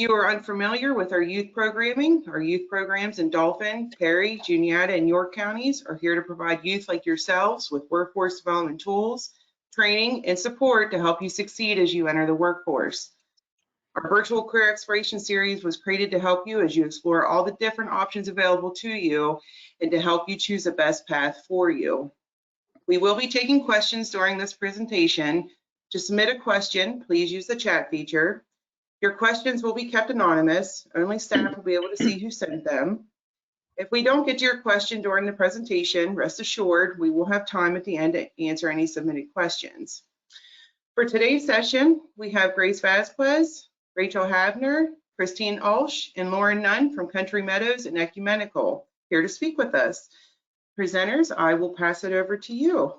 you are unfamiliar with our youth programming, our youth programs in Dauphin, Perry, Juniata, and York counties are here to provide youth like yourselves with workforce development tools, training, and support to help you succeed as you enter the workforce. Our virtual career exploration series was created to help you as you explore all the different options available to you and to help you choose the best path for you. We will be taking questions during this presentation. To submit a question, please use the chat feature. Your questions will be kept anonymous. Only staff will be able to see who sent them. If we don't get to your question during the presentation, rest assured we will have time at the end to answer any submitted questions. For today's session, we have Grace Vazquez, Rachel Havner, Christine Ulsh, and Lauren Nunn from Country Meadows and Ecumenical here to speak with us. Presenters, I will pass it over to you.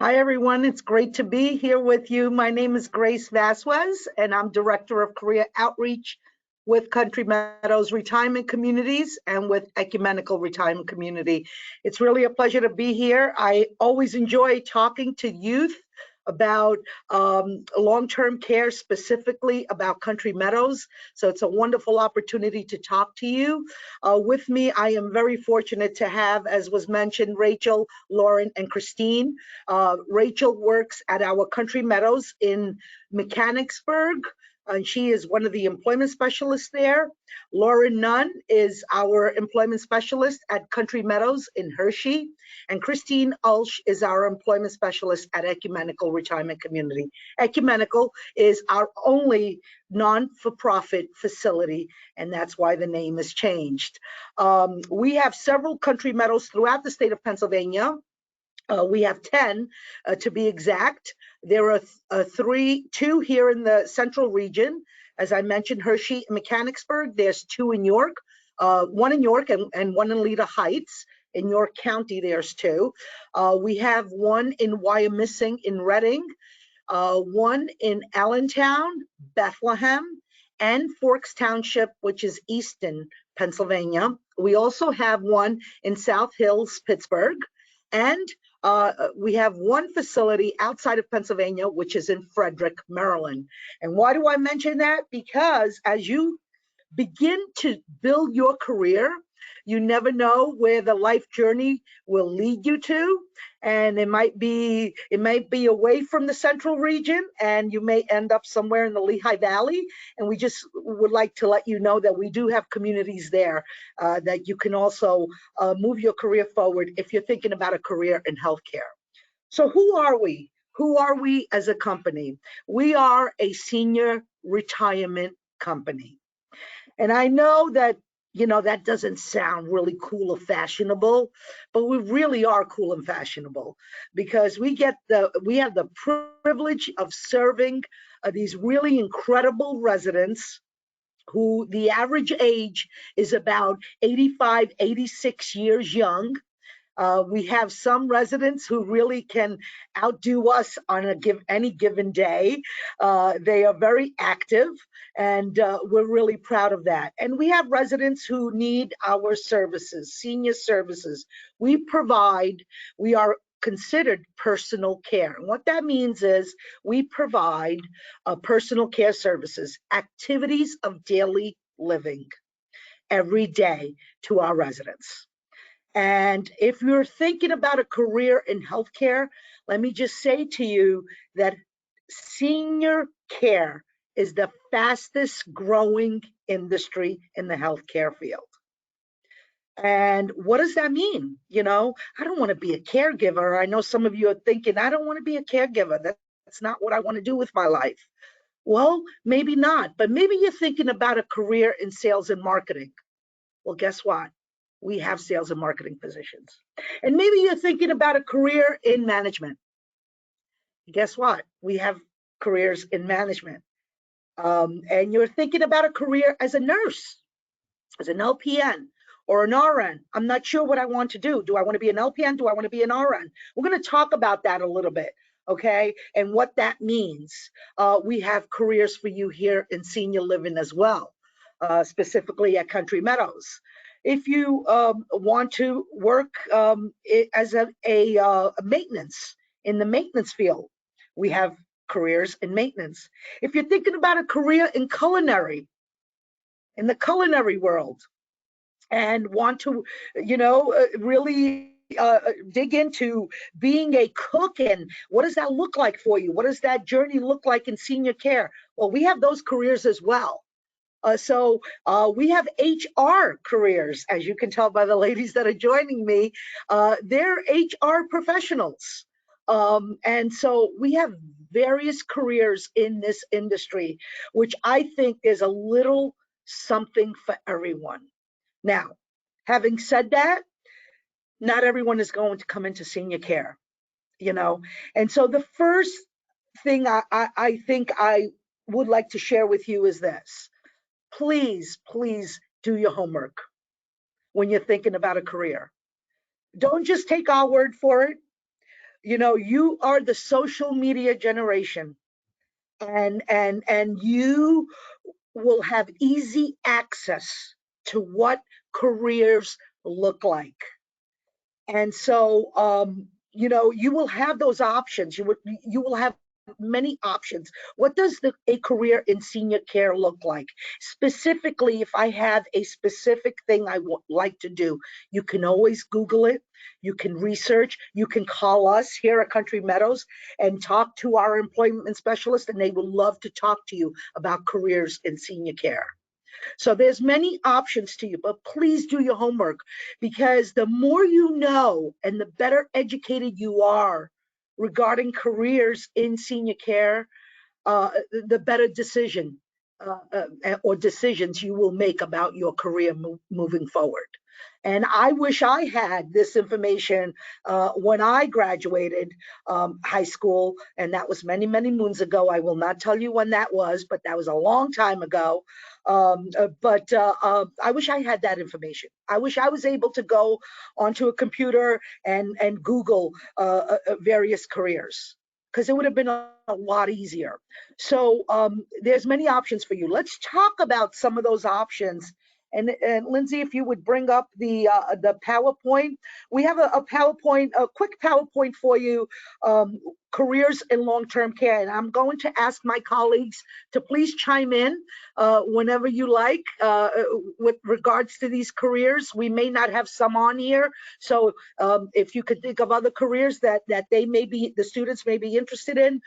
Hi, everyone. It's great to be here with you. My name is Grace Vazquez, and I'm Director of Career Outreach with Country Meadows Retirement Communities and with Ecumenical Retirement Community. It's really a pleasure to be here. I always enjoy talking to youth about long-term care, specifically about Country Meadows. So it's a wonderful opportunity to talk to you. With me, I am very fortunate to have, as was mentioned, Rachel, Lauren, and Christine. Rachel works at our Country Meadows in Mechanicsburg, and she is one of the employment specialists there. Lauren Nunn is our employment specialist at Country Meadows in Hershey. And Christine Ulsh is our employment specialist at Ecumenical Retirement Community. Ecumenical is our only non-for-profit facility, and that's why the name is changed. We have several Country Meadows throughout the state of Pennsylvania. We have 10 to be exact. There are two here in the central region. As I mentioned, Hershey and Mechanicsburg. There's 2 in York, one in York and one in Leda Heights. In York County, there's 2. We have one in Wyomissing in Reading, one in Allentown, Bethlehem, and Forks Township, which is Easton, Pennsylvania. We also have one in South Hills, Pittsburgh, and we have one facility outside of Pennsylvania, which is in Frederick, Maryland. And why do I mention that? Because as you begin to build your career, you never know where the life journey will lead you to. And it might be away from the central region, and you may end up somewhere in the Lehigh Valley. And we just would like to let you know that we do have communities there that you can also move your career forward if you're thinking about a career in healthcare. So who are we? Who are we as a company? We are a senior retirement company. And I know that, you know, that doesn't sound really cool or fashionable, but we really are cool and fashionable because we have the privilege of serving these really incredible residents who the average age is about 85, 86 years young. We have some residents who really can outdo us on any given day. They are very active, and we're really proud of that. And we have residents who need our services, senior services. We are considered personal care. And what that means is we provide personal care services, activities of daily living every day to our residents. And if you're thinking about a career in healthcare, let me just say to you that senior care is the fastest growing industry in the healthcare field. And what does that mean? You know, I don't want to be a caregiver. I know some of you are thinking, I don't want to be a caregiver. That's not what I want to do with my life. Well, maybe not, but maybe you're thinking about a career in sales and marketing. Well, guess what? We have sales and marketing positions. And maybe you're thinking about a career in management. Guess what? We have careers in management. And you're thinking about a career as a nurse, as an LPN or an RN. I'm not sure what I want to do. Do I want to be an LPN? Do I want to be an RN? We're going to talk about that a little bit, okay? And what that means. We have careers for you here in senior living as well, specifically at Country Meadows. If you want to work as a maintenance, in the maintenance field, We have careers in maintenance. If you're thinking about a career in culinary, in the culinary world, and want to, really dig into being a cook, and what does that look like for you? What does that journey look like in senior care? Well, we have those careers as well. So we have HR careers, as you can tell by the ladies that are joining me. They're HR professionals. And so we have various careers in this industry, which I think is a little something for everyone. Now, having said that, not everyone is going to come into senior care, And so the first thing I think I would like to share with you is this. Please, please do your homework when you're thinking about a career. Don't just take our word for it. You are the social media generation, and you will have easy access to what careers look like. And so, you will have those options. You will have many options. What does a career in senior care look like? Specifically, if I have a specific thing I would like to do, you can always Google it. You can research. You can call us here at Country Meadows and talk to our employment specialist, and they would love to talk to you about careers in senior care. So there's many options to you, but please do your homework, because the more you know and the better educated you are regarding careers in senior care, the better decision or decisions you will make about your career moving forward. And I wish I had this information when I graduated high school, and that was many, many moons ago. I will not tell you when that was, but that was a long time ago. I wish I had that information. I wish I was able to go onto a computer and Google various careers, because it would have been a lot easier. So there's many options for you. Let's talk about some of those options. And Lindsay, if you would bring up the PowerPoint. We have a quick PowerPoint for you, careers in long-term care. And I'm going to ask my colleagues to please chime in whenever you like with regards to these careers. We may not have some on here. So if you could think of other careers that the students may be interested in,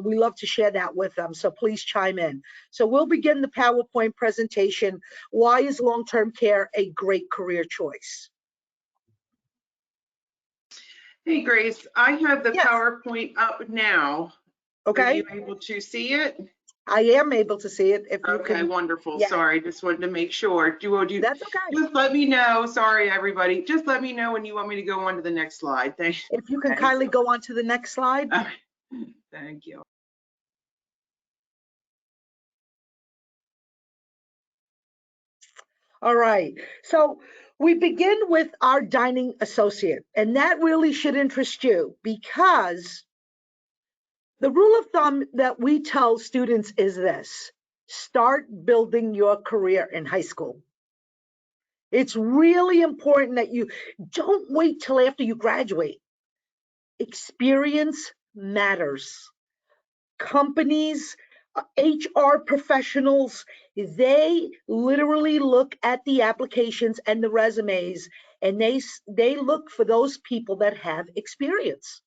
we love to share that with them. So please chime in. So we'll begin the PowerPoint presentation. Why is long-term care a great career choice? Hey, Grace, I have the Yes. PowerPoint up now. Okay. Are you able to see it? I am able to see it. If you Okay, can. wonderful. Yeah. Sorry, just wanted to make sure. That's okay. Just let me know. Sorry, everybody. Just let me know when you want me to go on to the next slide. Thank you. If you can kindly go on to the next slide. Thank you. All right. So we begin with our dining associate, and that really should interest you, because the rule of thumb that we tell students is this: start building your career in high school. It's really important that you don't wait till after you graduate. Experience matters. Companies, HR professionals, they literally look at the applications and the resumes, and they look for those people that have experience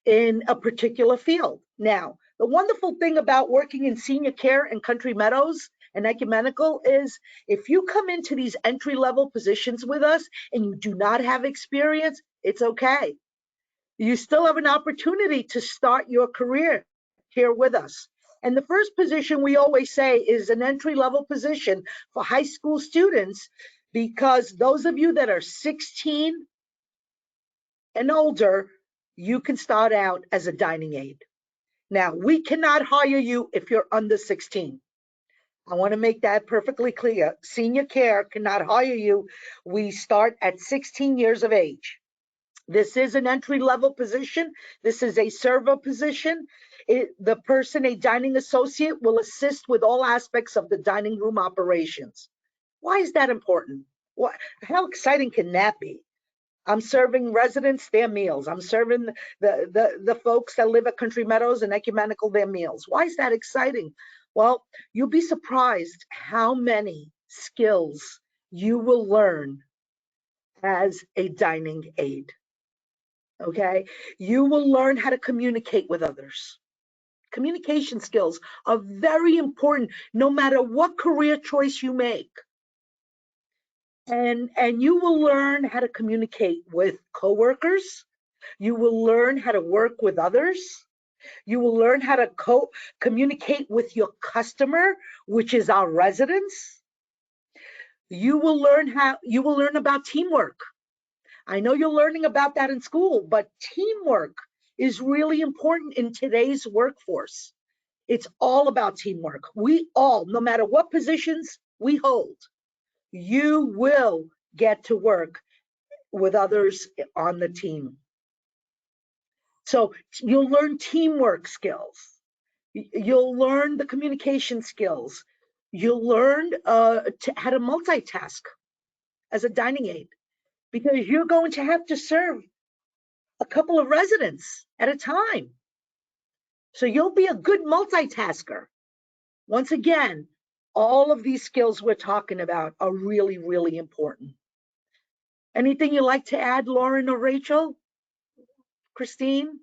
in a particular field. Now, the wonderful thing about working in senior care in Country Meadows and Ecumenical is, if you come into these entry-level positions with us and you do not have experience, it's okay. You still have an opportunity to start your career here with us. And the first position we always say is an entry-level position for high school students, because those of you that are 16 and older, you can start out as a dining aide. Now, we cannot hire you if you're under 16. I want to make that perfectly clear. Senior care cannot hire you. We start at 16 years of age. This is an entry-level position. This is a server position. The person, a dining associate, will assist with all aspects of the dining room operations. Why is that important? How exciting can that be? I'm serving residents their meals. I'm serving the folks that live at Country Meadows and Ecumenical their meals. Why is that exciting? Well, you'll be surprised how many skills you will learn as a dining aide. Okay? You will learn how to communicate with others. Communication skills are very important no matter what career choice you make. And you will learn how to communicate with coworkers. You will learn how to work with others. You will learn how to communicate with your customer, which is our residents. You will learn about teamwork. I know you're learning about that in school, but teamwork is really important in today's workforce. It's all about teamwork. We all, no matter what positions we hold, you will get to work with others on the team. So you'll learn teamwork skills. You'll learn the communication skills. You'll learn how to multitask as a dining aide, because you're going to have to serve a couple of residents at a time. So you'll be a good multitasker. Once again, all of these skills we're talking about are really, really important. Anything you'd like to add, Lauren or Rachel? Christine?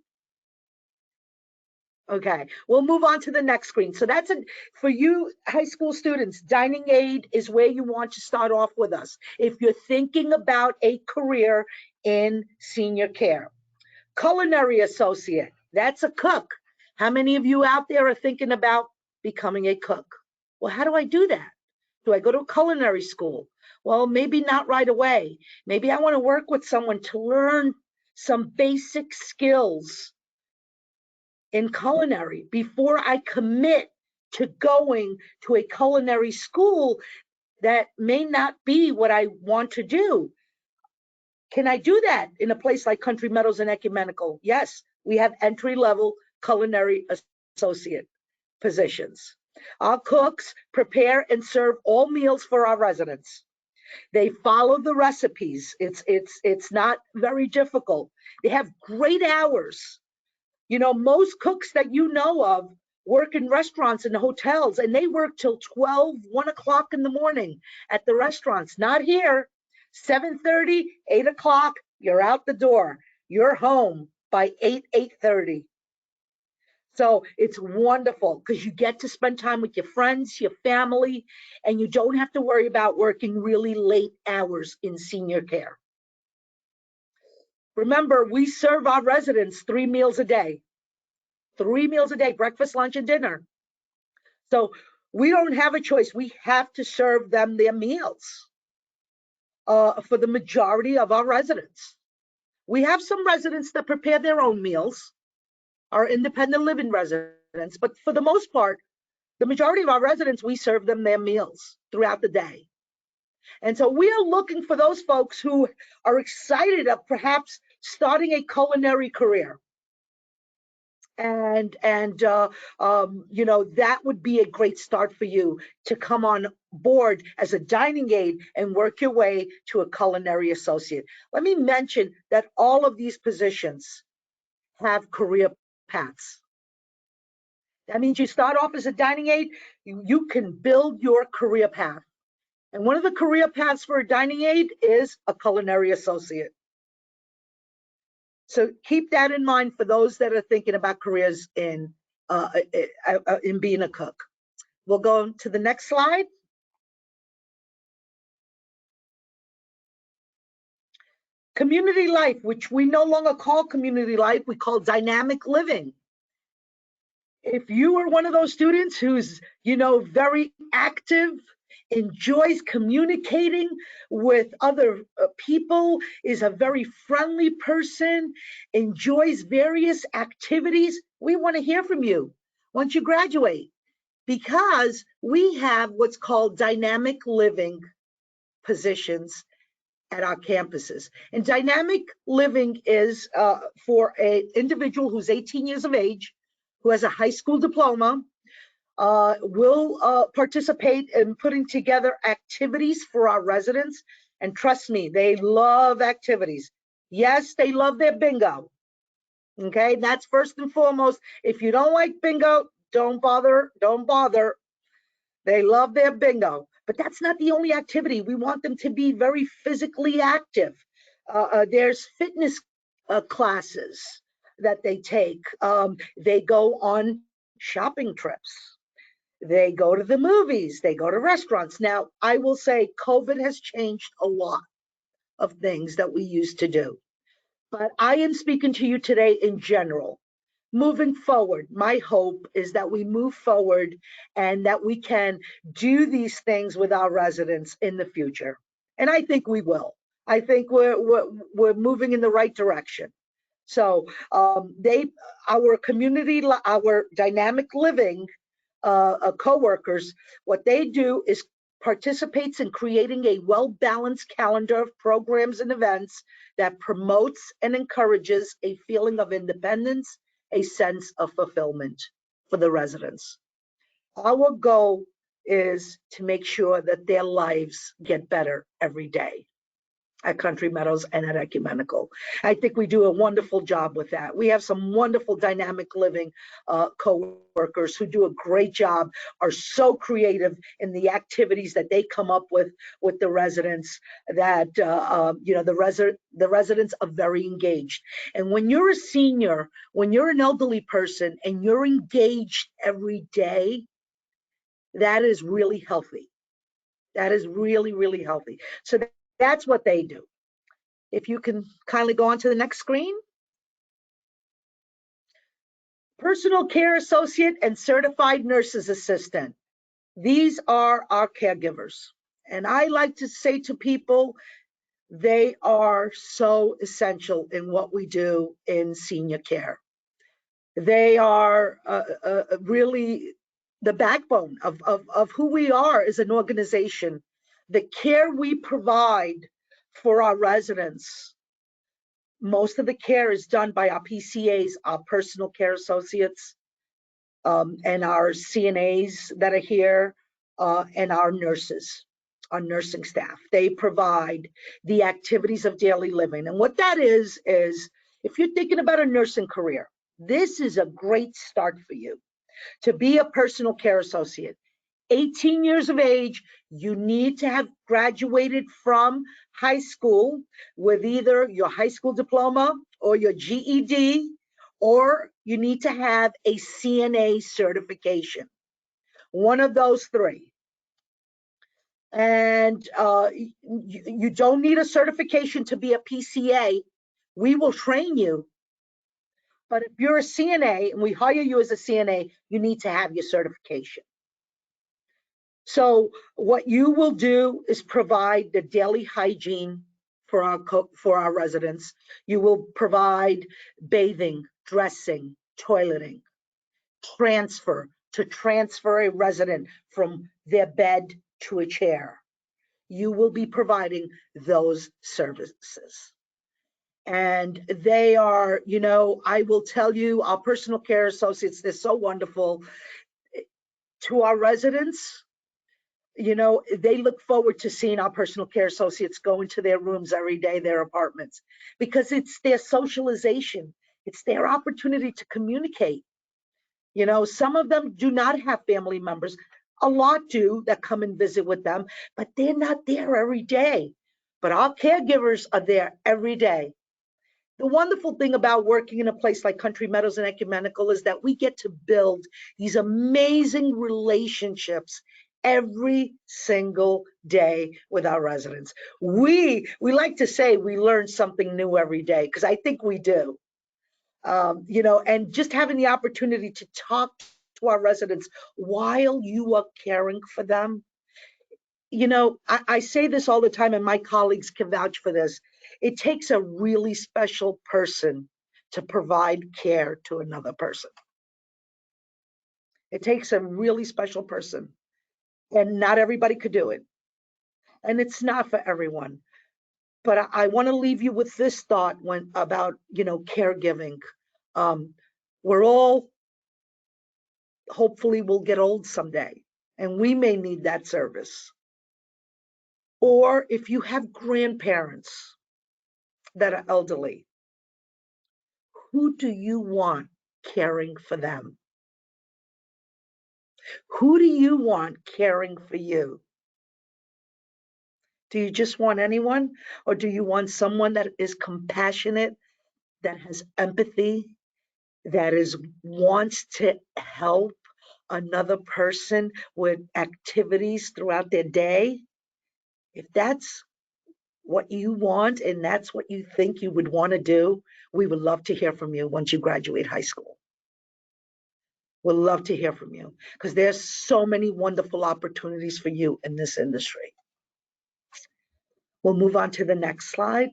Okay, we'll move on to the next screen. So that's it for you high school students. Dining aid is where you want to start off with us if you're thinking about a career in senior care. Culinary associate, that's a cook. How many of you out there are thinking about becoming a cook? Well, how do I do that? Do I go to culinary school? Well, maybe not right away. Maybe I want to work with someone to learn some basic skills in culinary before I commit to going to a culinary school that may not be what I want to do. Can I do that in a place like Country Meadows and Ecumenical? Yes, we have entry-level culinary associate positions. Our cooks prepare and serve all meals for our residents. They follow the recipes. It's not very difficult. They have great hours. You know, most cooks that you know of work in restaurants and hotels, and they work till 12, 1 o'clock in the morning at the restaurants. Not here. 7:30, 8 o'clock, you're out the door. You're home by 8:30. So it's wonderful because you get to spend time with your friends, your family, and you don't have to worry about working really late hours in senior care. Remember, we serve our residents 3 meals a day. 3 meals a day, breakfast, lunch, and dinner. So we don't have a choice. We have to serve them their meals for the majority of our residents. We have some residents that prepare their own meals, our independent living residents, but for the most part, the majority of our residents, we serve them their meals throughout the day. And so we are looking for those folks who are excited of perhaps starting a culinary career. And you know, that would be a great start for you to come on board as a dining aide and work your way to a culinary associate. Let me mention that all of these positions have career paths. That means you start off as a dining aide, you can build your career path. And one of the career paths for a dining aide is a culinary associate. So keep that in mind for those that are thinking about careers in being a cook. We'll go to the next slide. Community life, which we no longer call community life, we call dynamic living. If you are one of those students who's, you know, very active, enjoys communicating with other people, is a very friendly person, enjoys various activities, we want to hear from you once you graduate, because we have what's called dynamic living positions at our campuses. And dynamic living is for an individual who's 18 years of age, who has a high school diploma, will participate in putting together activities for our residents. And trust me, they love activities. Yes, they love their bingo. Okay, that's first and foremost. If you don't like bingo, don't bother. Don't bother. They love their bingo, but that's not the only activity. We want them to be very physically active. There's fitness classes that they take. They go on shopping trips. They go to the movies. They go to restaurants. Now, I will say COVID has changed a lot of things that we used to do. But I am speaking to you today in general. Moving forward, my hope is that we move forward and that we can do these things with our residents in the future. And I think we will. I think we're moving in the right direction. So our community, our dynamic living co-workers, what they do is participates in creating a well-balanced calendar of programs and events that promotes and encourages a feeling of independence, a sense of fulfillment for the residents. Our goal is to make sure that their lives get better every day at Country Meadows and at Ecumenical. I think we do a wonderful job with that. We have some wonderful dynamic living co-workers who do a great job, are so creative in the activities that they come up with the residents that, the residents are very engaged. And when you're a senior, when you're an elderly person and you're engaged every day, that is really healthy. That is really, really healthy. So that's what they do. If you can kindly go on to the next screen. Personal care associate and certified nurse's assistant. These are our caregivers. And I like to say to people, they are so essential in what we do in senior care. They are really the backbone of who we are as an organization. The care we provide for our residents, most of the care is done by our PCAs, our personal care associates, and our CNAs that are here, and our nurses, our nursing staff. They provide the activities of daily living. And what that is if you're thinking about a nursing career, this is a great start for you to be a personal care associate. 18 years of age, you need to have graduated from high school with either your high school diploma or your GED, or you need to have a CNA certification. One of those three. And you don't need a certification to be a PCA. We will train you. But if you're a CNA and we hire you as a CNA, you need to have your certification. So what you will do is provide the daily hygiene for our residents. You will provide bathing, dressing, toileting, transfer a resident from their bed to a chair. You will be providing those services. And they are, I will tell you, our personal care associates, they're so wonderful to our residents. They look forward to seeing our personal care associates go into their rooms every day, their apartments, because it's their socialization. It's their opportunity to communicate. Some of them do not have family members. A lot do that come and visit with them, but they're not there every day. But our caregivers are there every day. The wonderful thing about working in a place like Country Meadows and Ecumenical is that we get to build these amazing relationships every single day with our residents. We like to say we learn something new every day, because I think we do. And just having the opportunity to talk to our residents while you are caring for them. I say this all the time, and my colleagues can vouch for this. It takes a really special person to provide care to another person. It takes a really special person, and not everybody could do it. And it's not for everyone. But I want to leave you with this thought about caregiving. We're all, hopefully, will get old someday, and we may need that service. Or if you have grandparents that are elderly, who do you want caring for them? Who do you want caring for you? Do you just want anyone, or do you want someone that is compassionate, that has empathy, that wants to help another person with activities throughout their day? If that's what you want and that's what you think you would want to do, we would love to hear from you once you graduate high school. We'd love to hear from you because there's so many wonderful opportunities for you in this industry. We'll move on to the next slide.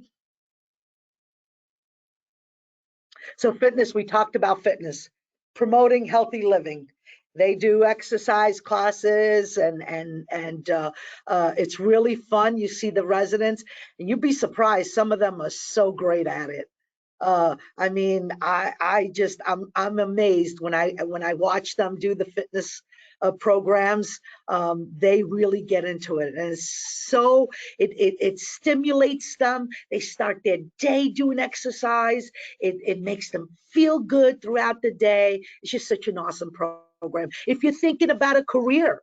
So fitness, we talked about fitness, promoting healthy living. They do exercise classes and it's really fun. You see the residents and you'd be surprised. Some of them are so great at it. I mean, I'm amazed when I watch them do the fitness programs. They really get into it, and it stimulates them. They start their day doing exercise. It makes them feel good throughout the day. It's just such an awesome program. If you're thinking about a career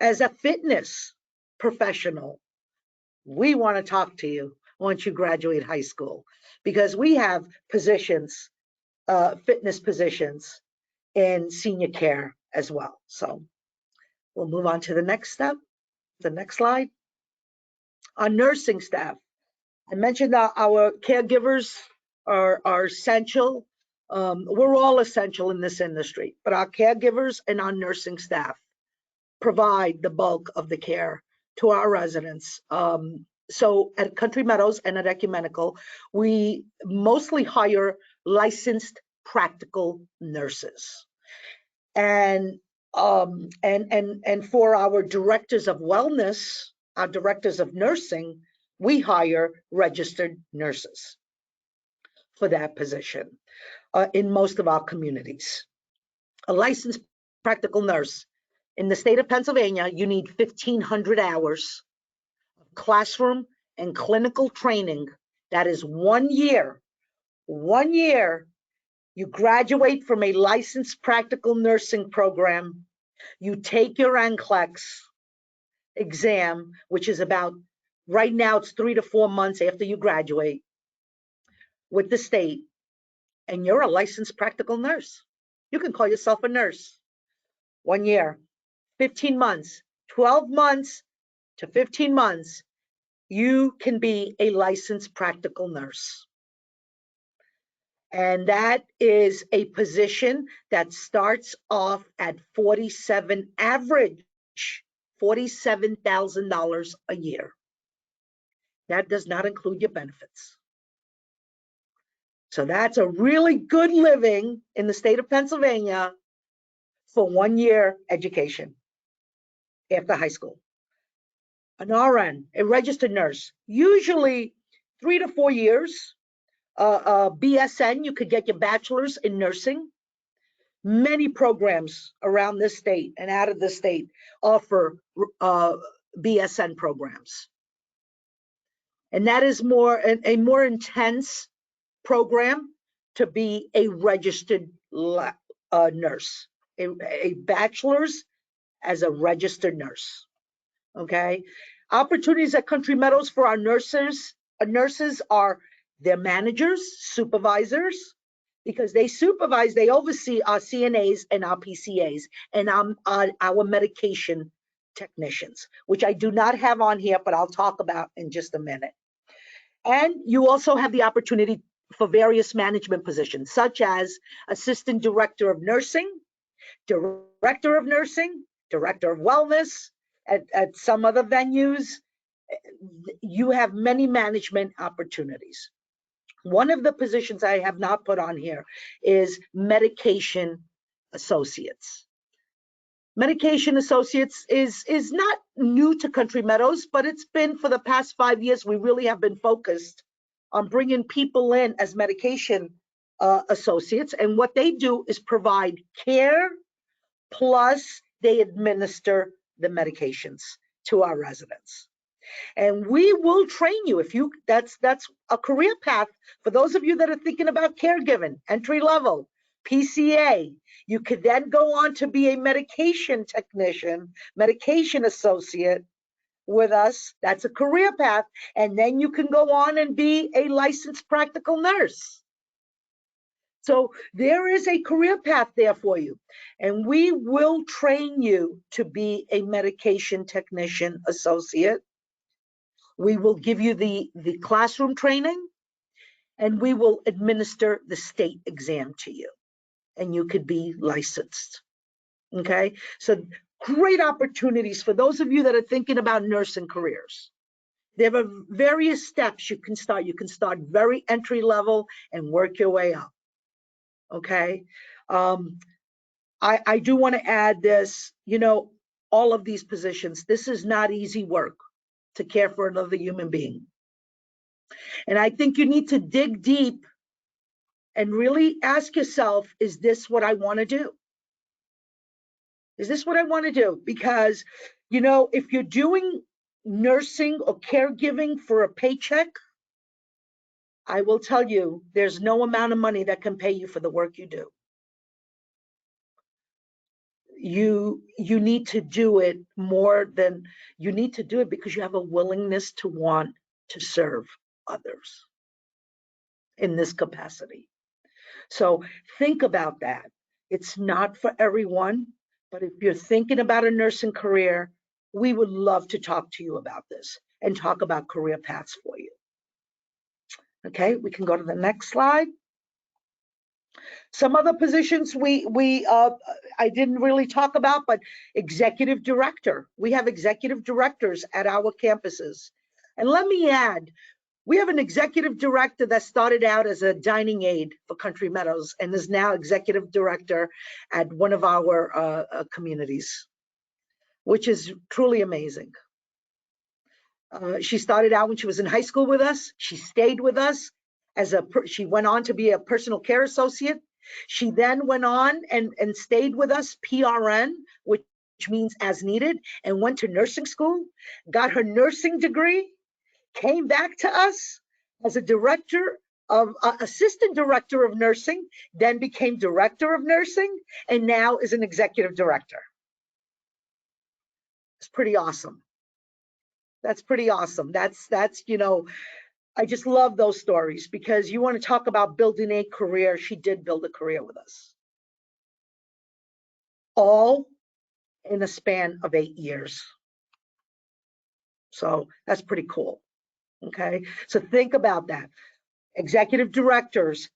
as a fitness professional, we want to talk to you once you graduate high school, because we have positions, fitness positions in senior care as well. So we'll move on to the next step, the next slide. Our nursing staff. I mentioned our caregivers are essential. We're all essential in this industry, but our caregivers and our nursing staff provide the bulk of the care to our residents. So at Country Meadows and at Ecumenical, we mostly hire licensed practical nurses. And for our directors of wellness, our directors of nursing, we hire registered nurses for that position in most of our communities. A licensed practical nurse in the state of Pennsylvania, you need 1,500 hours of classroom and clinical training. That is 1 year. 1 year, you graduate from a licensed practical nursing program. You take your NCLEX exam, which is about, right now it's 3 to 4 months after you graduate with the state, and you're a licensed practical nurse. You can call yourself a nurse. 1 year, 15 months, 12 months to 15 months, you can be a licensed practical nurse. And that is a position that starts off at average $47,000 a year. That does not include your benefits. So that's a really good living in the state of Pennsylvania for 1 year education after high school. An RN, a registered nurse, usually 3 to 4 years. BSN, you could get your bachelor's in nursing. Many programs around this state and out of the state offer BSN programs. And that is a more intense program to be a registered nurse, a bachelor's as a registered nurse. Okay. Opportunities at Country Meadows for our nurses are their managers, supervisors, because they supervise, they oversee our CNAs and our PCAs and our medication technicians, which I do not have on here, but I'll talk about in just a minute. And you also have the opportunity for various management positions, such as assistant director of nursing, director of nursing, director of wellness. At some other venues, you have many management opportunities. One of the positions I have not put on here is medication associates. Medication associates is not new to Country Meadows, but it's been for the past 5 years. We really have been focused on bringing people in as medication associates. And what they do is provide care, plus they administer the medications to our residents. And we will train you. If you, that's a career path for those of you that are thinking about caregiving, entry level, PCA. You could then go on to be a medication technician, medication associate with us. That's a career path. And then you can go on and be a licensed practical nurse. So there is a career path there for you. And we will train you to be a medication technician associate. We will give you the classroom training, and we will administer the state exam to you, and you could be licensed. Okay, so great opportunities for those of you that are thinking about nursing careers. There are various steps you can start. You can start very entry level and work your way up. Okay, I do want to add this, you know, all of these positions, this is not easy work to care for another human being. And I think you need to dig deep and really ask yourself, is this what I want to do? Is this what I want to do? Because, you know, if you're doing nursing or caregiving for a paycheck, I will tell you, there's no amount of money that can pay you for the work you do. You need to do it more than, you need to do it because you have a willingness to want to serve others in this capacity. So think about that. It's not for everyone, but if you're thinking about a nursing career, we would love to talk to you about this and talk about career paths for you. Okay, we can go to the next slide. Some other positions I didn't really talk about, but executive director. We have executive directors at our campuses. And let me add, we have an executive director that started out as a dining aide for Country Meadows and is now executive director at one of our communities, which is truly amazing. She started out when she was in high school with us. She stayed with us she went on to be a personal care associate. She then went on and stayed with us, PRN, which means as needed, and went to nursing school, got her nursing degree, came back to us as a director of assistant director of nursing, then became director of nursing, and now is an executive director. It's pretty awesome. That's pretty awesome. That's, you know, I just love those stories because you want to talk about building a career. She did build a career with us. All in a span of 8 years. So that's pretty cool. Okay, so think about that. Executive directors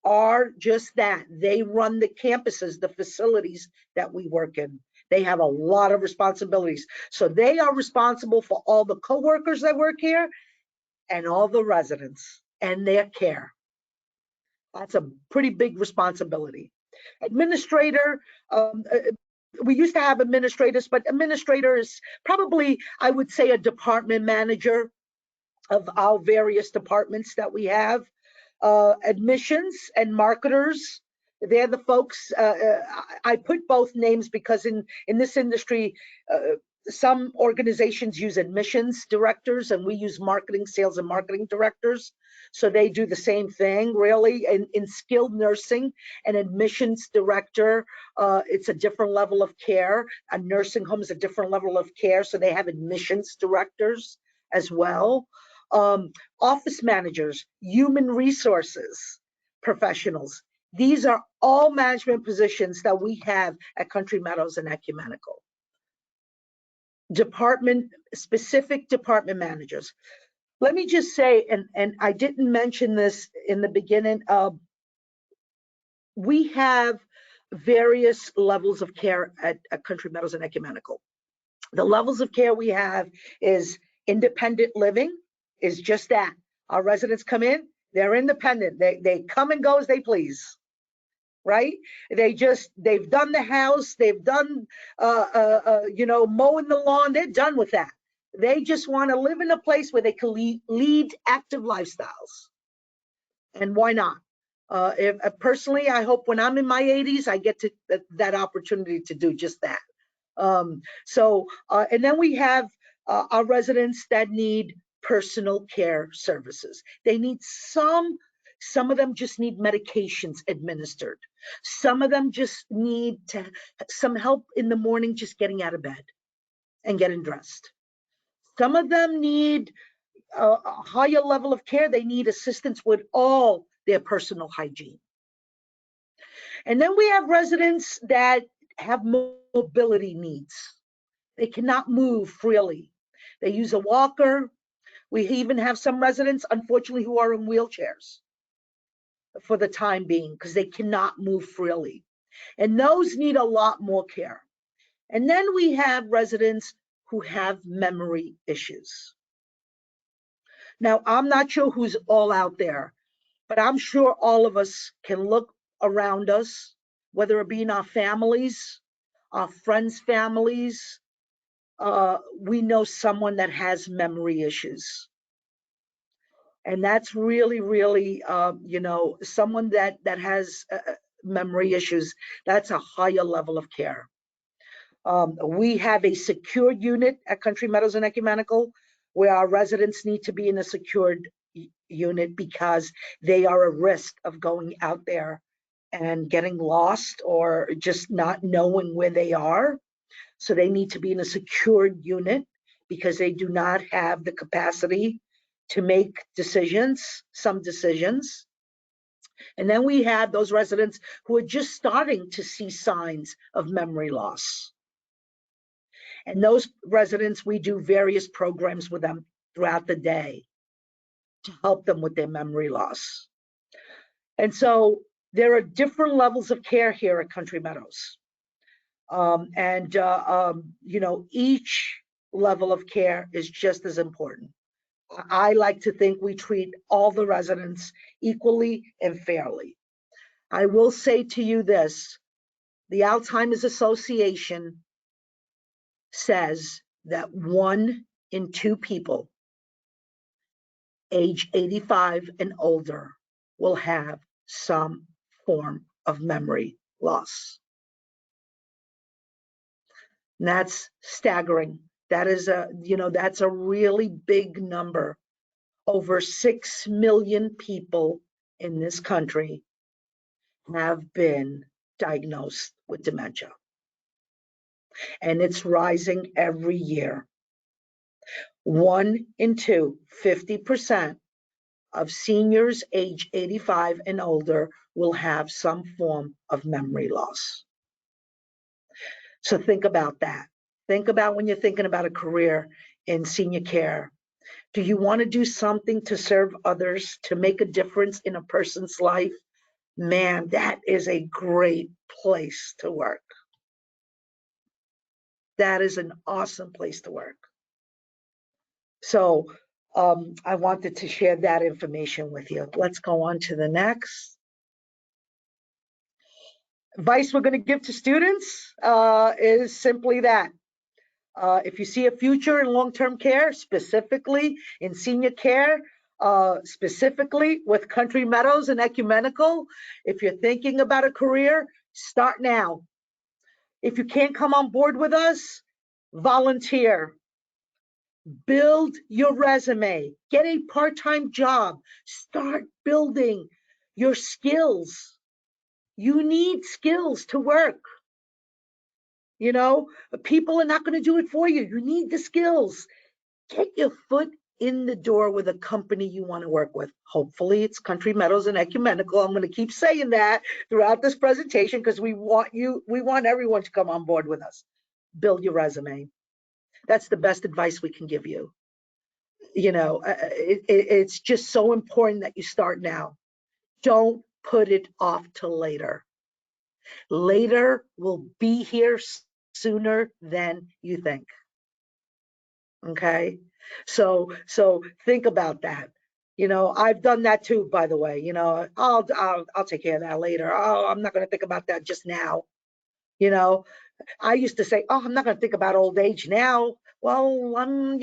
are just that. They run the campuses, the facilities that we work in. They have a lot of responsibilities. So they are responsible for all the coworkers that work here and all the residents and their care. That's a pretty big responsibility. Administrator, we used to have administrators, but administrator is probably, I would say, a department manager of our various departments that we have. Admissions and marketers, they're the folks, I put both names because in this industry, some organizations use admissions directors and we use marketing, sales and marketing directors. So they do the same thing really. In skilled nursing, an admissions director, it's a different level of care. A nursing home is a different level of care. So they have admissions directors as well. Office managers, human resources professionals. These are all management positions that we have at Country Meadows and Ecumenical. Specific department managers. Let me just say, and I didn't mention this in the beginning, we have various levels of care at Country Meadows and Ecumenical. The levels of care we have is independent living, is just that. Our residents come in, they're independent. They come and go as they please. Right? They've done the house, they've done, you know, mowing the lawn, they're done with that. They just want to live in a place where they can lead active lifestyles. And why not? Personally, I hope when I'm in my 80s, I get to that opportunity to do just that. And then we have are residents that need personal care services. They need some of them just need medications administered. Some of them just need some help in the morning just getting out of bed and getting dressed. Some of them need a higher level of care. They need assistance with all their personal hygiene. And then we have residents that have mobility needs. They cannot move freely. They use a walker. We even have some residents, unfortunately, who are in wheelchairs for the time being because they cannot move freely. And those need a lot more care. And then we have residents who have memory issues. Now, I'm not sure who's all out there, but I'm sure all of us can look around us, whether it be in our families, our friends' families. We know someone that has memory issues. And that's really, really, someone that has memory issues, that's a higher level of care. We have a secured unit at Country Meadows and Ecumenical where our residents need to be in a secured unit because they are at risk of going out there and getting lost or just not knowing where they are. So they need to be in a secured unit because they do not have the capacity to make some decisions. And then we have those residents who are just starting to see signs of memory loss. And those residents, we do various programs with them throughout the day to help them with their memory loss. And so there are different levels of care here at Country Meadows. Each level of care is just as important. I like to think we treat all the residents equally and fairly. I will say to you this, the Alzheimer's Association says that 1 in 2 people age 85 and older will have some form of memory loss. And that's staggering. That is that's a really big number. Over 6 million people in this country have been diagnosed with dementia. And it's rising every year. 1 in 2, 50% of seniors age 85 and older will have some form of memory loss. So think about that. Think about when you're thinking about a career in senior care. Do you want to do something to serve others, to make a difference in a person's life? Man, that is a great place to work. That is an awesome place to work. So I wanted to share that information with you. Let's go on to the next. Advice we're going to give to students is simply that. If you see a future in long-term care, specifically in senior care, specifically with Country Meadows and Ecumenical, if you're thinking about a career, start now. If you can't come on board with us, volunteer. Build your resume. Get a part-time job. Start building your skills. You need skills to work. People are not going to do it for you. You need the skills. Get your foot in the door with a company you want to work with. Hopefully it's Country Meadows and Ecumenical. I'm going to keep saying that throughout this presentation because we want everyone to come on board with us. Build your resume. That's the best advice we can give you. It's just so important that you start now. Don't put it off till later. Later will be here sooner than you think. Okay, so think about that. I've done that too, by the way. I'll take care of that later. Oh, I'm not going to think about that just now. I used to say, oh, I'm not going to think about old age now. Well, I'm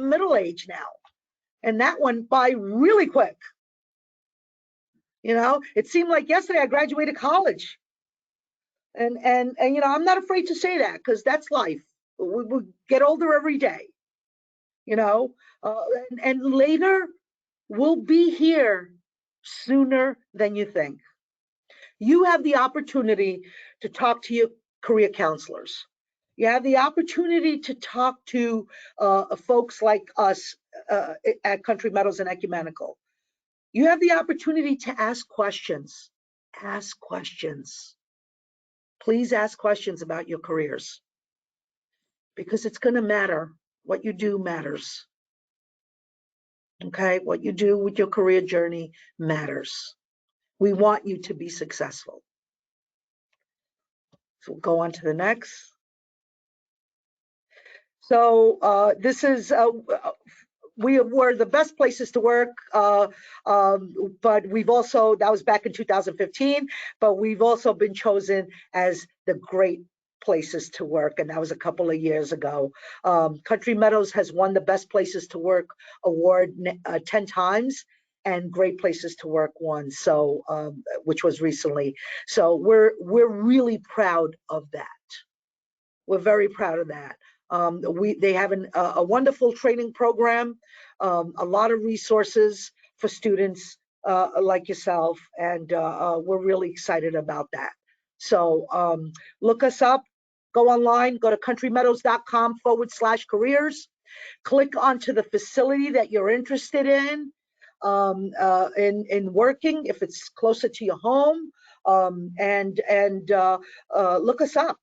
middle age now, and that went by really quick. It seemed like yesterday I graduated college. And I'm not afraid to say that because that's life. We get older every day. you know, and later we'll be here sooner than you think. You have the opportunity to talk to your career counselors. You have the opportunity to talk to folks like us at Country Meadows and Ecumenical. You have the opportunity to ask questions. Ask questions. Please ask questions about your careers, because it's going to matter. What you do matters. Okay? What you do with your career journey matters. We want you to be successful. So we'll go on to the next. So this is we were the best places to work, but we've also, that was back in 2015, but we've also been chosen as the great places to work, and that was a couple of years ago. Country Meadows has won the Best Places to Work award 10 times, and Great Places to Work won, so which was recently. So we're really proud of that. We're very proud of that. They have a wonderful training program, a lot of resources for students like yourself, and we're really excited about that. So look us up, go online, go to countrymeadows.com/careers, click onto the facility that you're interested in working, if it's closer to your home, and look us up.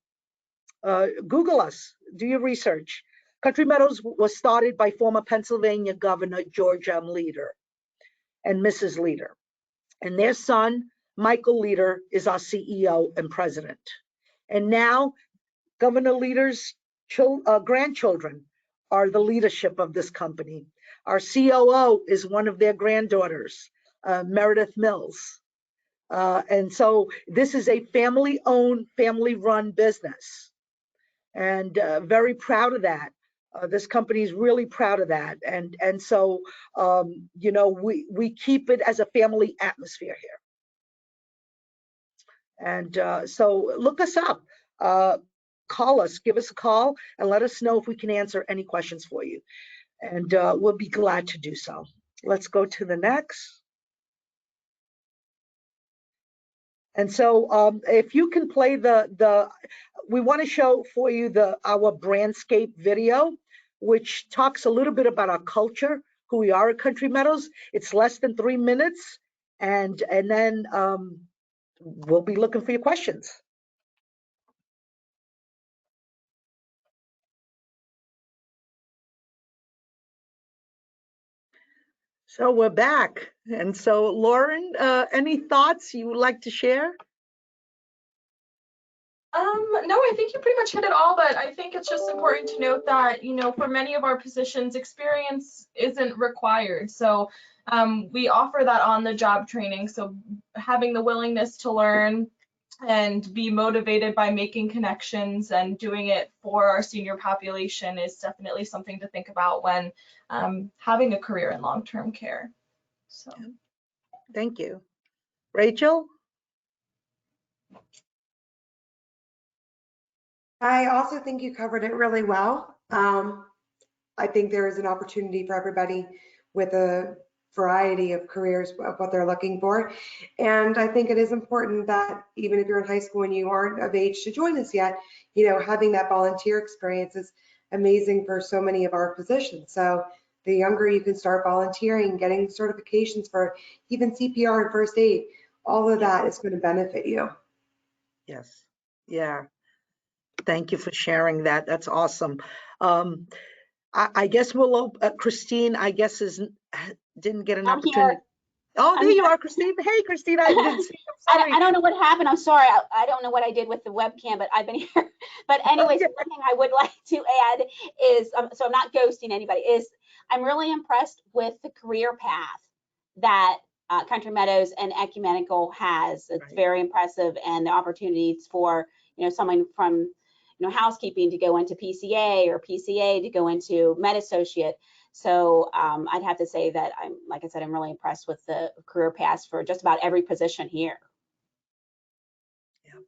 Google us, do your research. Country Meadows was started by former Pennsylvania Governor George M. Leader and Mrs. Leader. And their son, Michael Leader, is our CEO and president. And now Governor Leader's grandchildren are the leadership of this company. Our COO is one of their granddaughters, Meredith Mills. And so this is a family-owned, family-run business. And very proud of that. This company is really proud of that, and so you know, we keep it as a family atmosphere here. And so look us up, call us, give us a call, and let us know if we can answer any questions for you, and we'll be glad to do so. Let's go to the next. And so if you can play we want to show for you our brandscape video, which talks a little bit about our culture, who we are at Country Meadows. It's less than 3 minutes, and then we'll be looking for your questions. So we're back. And so Lauren, any thoughts you would like to share? No, I think you pretty much hit it all, but I think it's just important to note that, you know, for many of our positions, experience isn't required. So we offer that on-the-job training. So having the willingness to learn and be motivated by making connections and doing it for our senior population is definitely something to think about when having a career in long-term care. So thank you. Rachel? I also think you covered it really well. I think there is an opportunity for everybody with a variety of careers of what they're looking for. And I think it is important that even if you're in high school and you aren't of age to join us yet, you know, having that volunteer experience is amazing for so many of our positions. So the younger you can start volunteering, getting certifications for even CPR and first aid, all of that is going to benefit you. Yes. Yeah. Thank you for sharing that. That's awesome. I guess we'll, Christine, I guess didn't get an opportunity. Here. Oh, there you are, Christine. Hey, Christine, I didn't see you. I'm sorry. I don't know what happened. I'm sorry. I don't know what I did with the webcam, but I've been here. But anyways, one thing I would like to add is, so I'm not ghosting anybody, is I'm really impressed with the career path that Country Meadows and Ecumenical has. It's Right. very impressive, and the opportunities for, you know, someone from, you know, housekeeping to go into PCA, or PCA to go into med associate. So I'd have to say that like I said, I'm really impressed with the career paths for just about every position here. Yeah.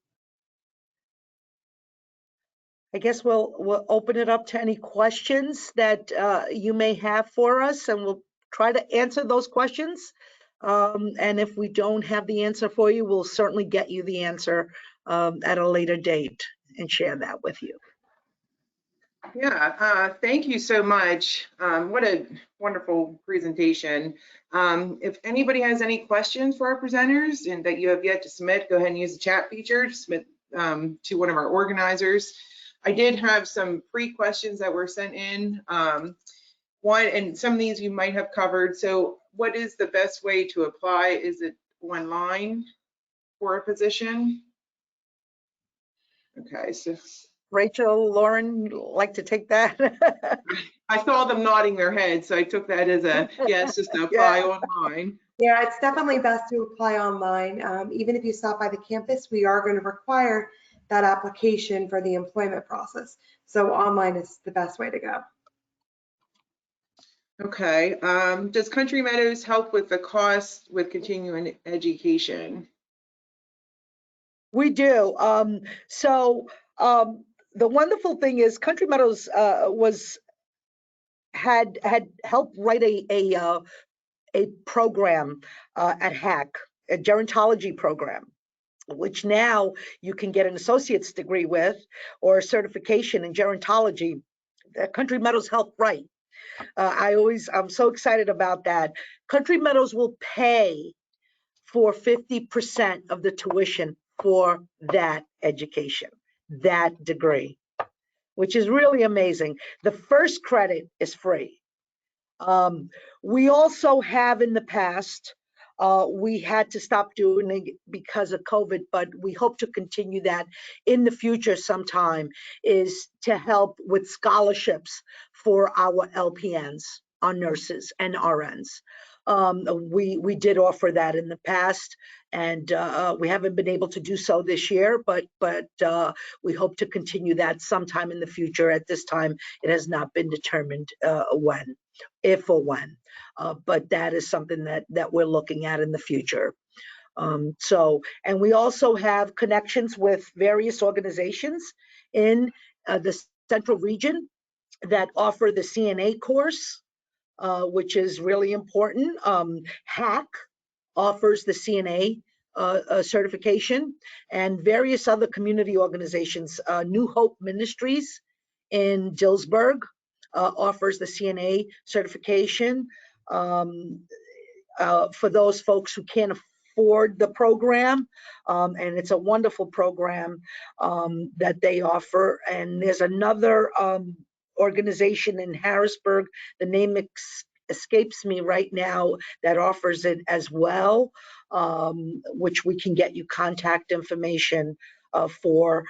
I guess we'll open it up to any questions that you may have for us, and we'll try to answer those questions. And if we don't have the answer for you, we'll certainly get you the answer at a later date and share that with you. Yeah, thank you so much. What a wonderful presentation. If anybody has any questions for our presenters and that you have yet to submit, go ahead and use the chat feature to submit to one of our organizers. I did have some pre-questions that were sent in. One, and some of these you might have covered. So what is the best way to apply? Is it online for a position? Okay, so Rachel, Lauren, like to take that? I saw them nodding their heads, so I took that as a yes, just to apply online. Yeah, it's definitely best to apply online. Even if you stop by the campus, we are going to require that application for the employment process. So online is the best way to go. Okay, does Country Meadows help with the cost with continuing education? We do. The wonderful thing is Country Meadows had helped write a program at HAC, a gerontology program, which now you can get an associate's degree with, or a certification in gerontology that Country Meadows helped write. I'm so excited about that. Country Meadows will pay for 50% of the tuition for that education, that degree, which is really amazing. The first credit is free. We also have in the past, we had to stop doing it because of COVID, but we hope to continue that in the future sometime, is to help with scholarships for our LPNs, our nurses and RNs. We did offer that in the past, and we haven't been able to do so this year, but we hope to continue that sometime in the future. At this time, it has not been determined when, if or when, but that is something that we're looking at in the future. And we also have connections with various organizations in the Central Region that offer the CNA course, which is really important. HAC offers the CNA certification, and various other community organizations. New Hope Ministries in Dillsburg offers the CNA certification for those folks who can't afford the program, and it's a wonderful program that they offer. And there's another organization in Harrisburg, the name escapes me right now, that offers it as well, which we can get you contact information for.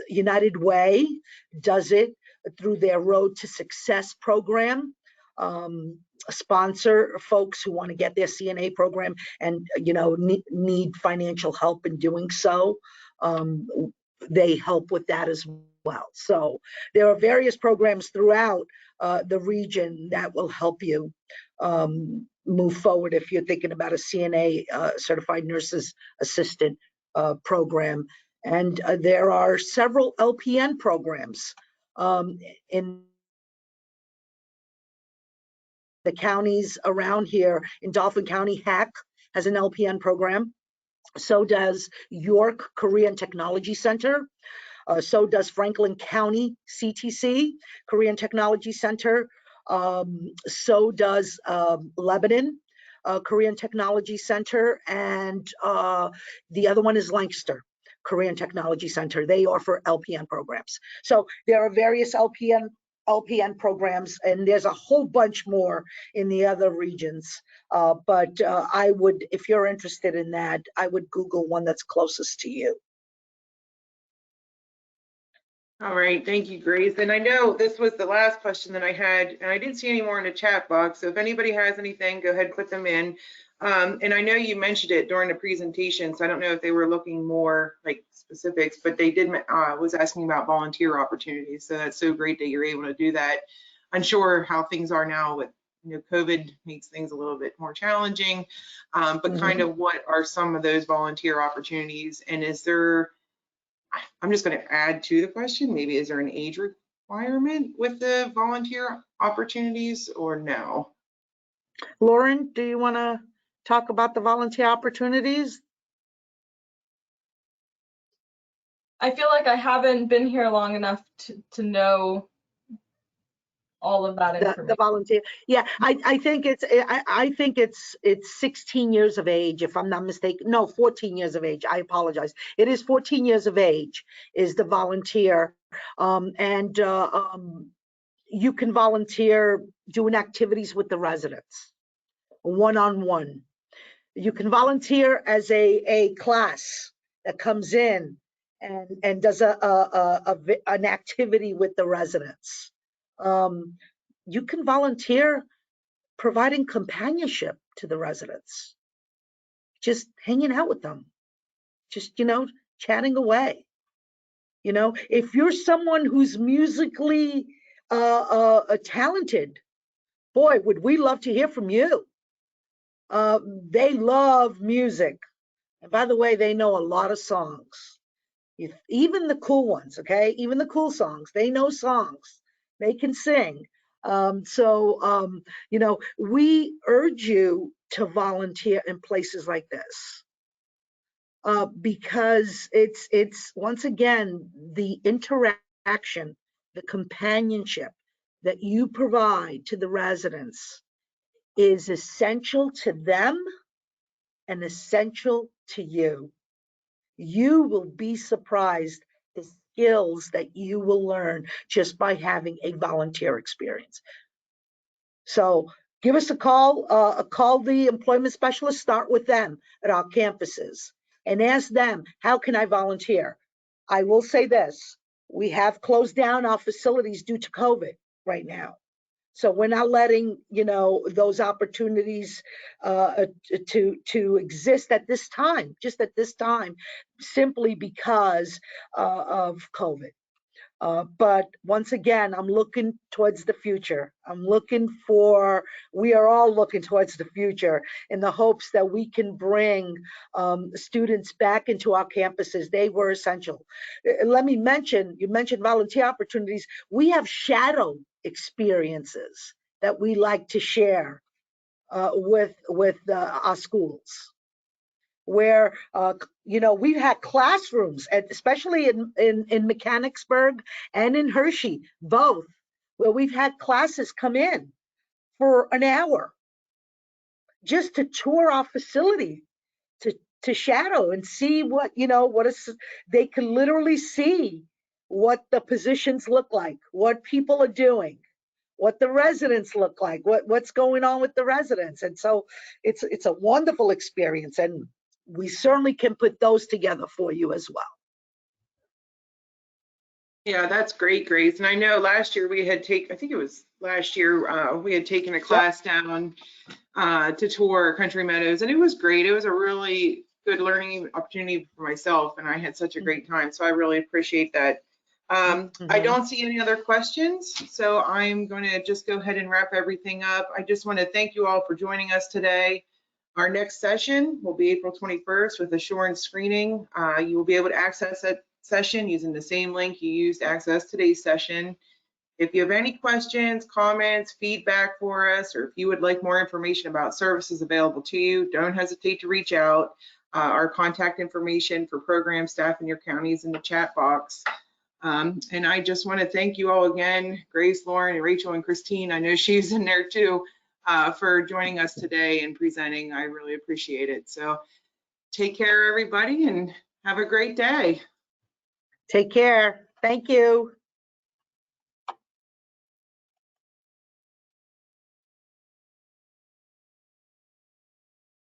United Way does it through their Road to Success program. Sponsor folks who want to get their CNA program and need financial help in doing so. They help with that as well. So there are various programs throughout the region that will help you move forward if you're thinking about a CNA certified nurses assistant program. And there are several LPN programs in the counties around here. In Dauphin County, HAC has an LPN program. So does York Korean Technology Center. So does Franklin County CTC, Korean Technology Center. So does Lebanon Korean Technology Center. And the other one is Lancaster Korean Technology Center. They offer LPN programs. So there are various LPN programs, and there's a whole bunch more in the other regions. But I would, if you're interested in that, I would Google one that's closest to you. All right, thank you, Grace. And I know this was the last question that I had, and I didn't see any more in the chat box. So if anybody has anything, go ahead and put them in. And I know you mentioned it during the presentation, so I don't know if they were looking more like specifics, but they did was asking about volunteer opportunities. So that's so great that you're able to do that. I'm sure how things are now with COVID makes things a little bit more challenging, but kind of what are some of those volunteer opportunities, and is there I'm just going to add to the question, maybe is there an age requirement with the volunteer opportunities or no? Lauren, do you want to talk about the volunteer opportunities? I feel like I haven't been here long enough to know all of that The information. volunteer, yeah, I think it's 16 years of age, if I'm not mistaken. No, 14 years of age. I apologize. It is 14 years of age is the volunteer, and you can volunteer doing activities with the residents, one-on-one. You can volunteer as a class that comes in and does an activity with the residents. You can volunteer providing companionship to the residents, just hanging out with them, just, chatting away. If you're someone who's musically talented, boy, would we love to hear from you. They love music. And by the way, they know a lot of songs. Even the cool ones, okay? Even the cool songs, they know songs. They can sing. We urge you to volunteer in places like this because it's once again, the interaction, the companionship that you provide to the residents is essential to them and essential to you. You will be surprised the skills that you will learn just by having a volunteer experience. So give us a call, call the employment specialist, start with them at our campuses and ask them, how can I volunteer? I will say this, we have closed down our facilities due to COVID right now. So we're not letting, those opportunities to exist at this time, just at this time, simply because of COVID. But once again, I'm looking towards the future. We are all looking towards the future in the hopes that we can bring students back into our campuses. They were essential. Let me mention, you mentioned volunteer opportunities. We have shadow experiences that we like to share with our schools, where we've had classrooms, especially in Mechanicsburg and in Hershey, both, where we've had classes come in for an hour just to tour our facility, to shadow and see they can literally see what the positions look like, what people are doing, what the residents look like, what's going on with the residents. And so it's a wonderful experience, and we certainly can put those together for you as well. Yeah, that's great, Grace. And I know last year we had taken a class down to tour Country Meadows, and it was great. It was a really good learning opportunity for myself, and I had such a great time. So I really appreciate that. I don't see any other questions, so I'm going to just go ahead and wrap everything up. I just want to thank you all for joining us today. Our next session will be April 21st with assurance screening. You will be able to access that session using the same link you used to access today's session. If you have any questions, comments, feedback for us, or if you would like more information about services available to you, don't hesitate to reach out. Our contact information for program staff in your county is in the chat box. And I just want to thank you all again, Grace, Lauren, and Rachel, and Christine. I know she's in there too, for joining us today and presenting. I really appreciate it. So take care, everybody, and have a great day. Take care. Thank you.